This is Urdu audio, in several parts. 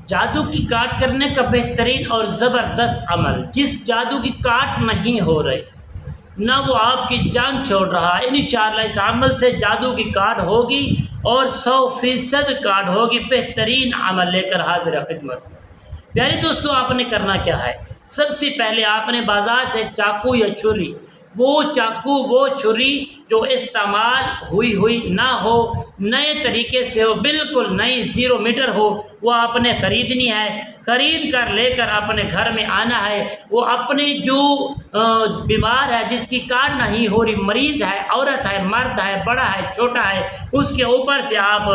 جادو کی کاٹ کرنے کا بہترین اور زبردست عمل، جس جادو کی کاٹ نہیں ہو رہی نہ وہ آپ کی جان چھوڑ رہا، انشاءاللہ اس عمل سے جادو کی کاٹ ہوگی اور 100% کاٹ ہوگی۔ بہترین عمل لے کر حاضر خدمت۔ پیارے دوستو، آپ نے کرنا کیا ہے؟ سب سے پہلے آپ نے بازار سے چاقو یا چھری، وہ چاقو وہ چھری جو استعمال ہوئی نہ ہو، نئے طریقے سے ہو، بالکل نئی 0 میٹر ہو، وہ آپ نے خریدنی ہے۔ خرید کر لے کر اپنے گھر میں آنا ہے۔ وہ اپنے جو بیمار ہے، جس کی کاٹ نہیں ہو رہی، مریض ہے، عورت ہے، مرد ہے، بڑا ہے، چھوٹا ہے، اس کے اوپر سے آپ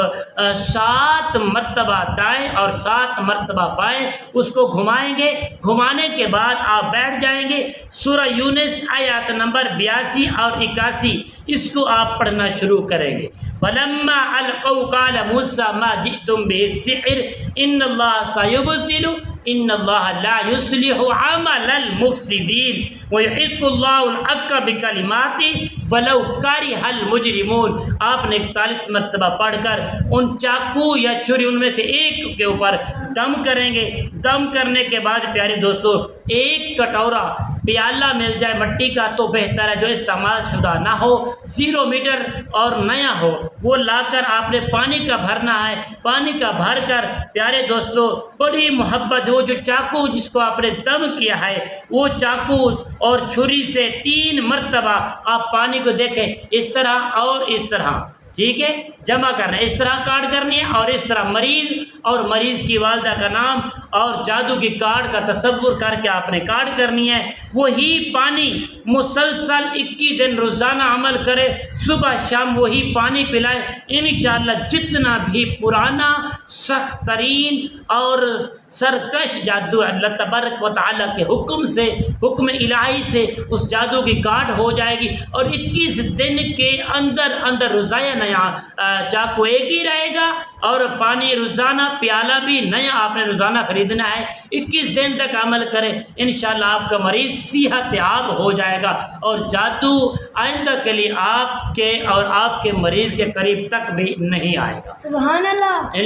7 مرتبہ دائیں اور 7 مرتبہ بائیں اس کو گھمائیں گے۔ گھمانے کے بعد آپ بیٹھ جائیں گے۔ سورہ یونس آیات نمبر 82 اور 81 اس کو آپ پڑھنا شروع کریں گے۔ فَلَمَّا أَلْقَوْا قَالَ مُوسَىٰ مَا جِئْتُم بِهِ السِّحْرُ إِنَّ اللَّهَ سَيُبْطِلُ إِنَّ اللَّهَ لَا يُصْلِحُ عَمَلَ الْمُفْسِدِينَ وَيُحِقُّ اللَّهُ الْحَقَّ بِكَلِمَاتِهِ وَلَوْ كَرِهَ الْمُجْرِمُونَ۔ آپ نے 41 مرتبہ پڑھ کر ان چاقو یا چھری ان میں سے ایک کے اوپر دم کریں گے۔ دم کرنے کے بعد پیارے دوستو، ایک کٹورا پیالہ مل جائے مٹی کا تو بہتر ہے، جو استعمال شدہ نہ ہو، 0 میٹر اور نیا ہو، وہ لا کر آپ نے پانی کا بھرنا ہے۔ پانی کا بھر کر پیارے دوستو بڑی محبت، وہ جو چاقو جس کو آپ نے دم کیا ہے، وہ چاقو اور چھری سے 3 مرتبہ آپ پانی کو دیکھیں، اس طرح اور اس طرح، ٹھیک ہے، جمع کرنا ہے، اس طرح کاٹ کرنی ہے اور اس طرح مریض اور مریض کی والدہ کا نام اور جادو کی کاٹ کا تصور کر کے آپ نے کاٹ کرنی ہے۔ وہی پانی مسلسل 21 دن روزانہ عمل کرے، صبح شام وہی پانی پلائے، انشاءاللہ جتنا بھی پرانا سخت ترین اور سرکش جادو اللہ تبارک و تعالیٰ کے حکم سے، حکم الہی سے اس جادو کی کاٹ ہو جائے گی، اور 21 دن کے اندر روزانہ نیا چاقو ایک ہی رہے گا اور پانی روزانہ، پیالہ بھی نیا آپ نے روزانہ خریدنا ہے۔ 21 دن تک عمل کریں، انشاءاللہ آپ کا مریض صحت یاب ہو جائے گا اور جادو آئندہ کے لیے آپ کے اور آپ کے مریض کے قریب تک بھی نہیں آئے گا۔ سبحان اللہ۔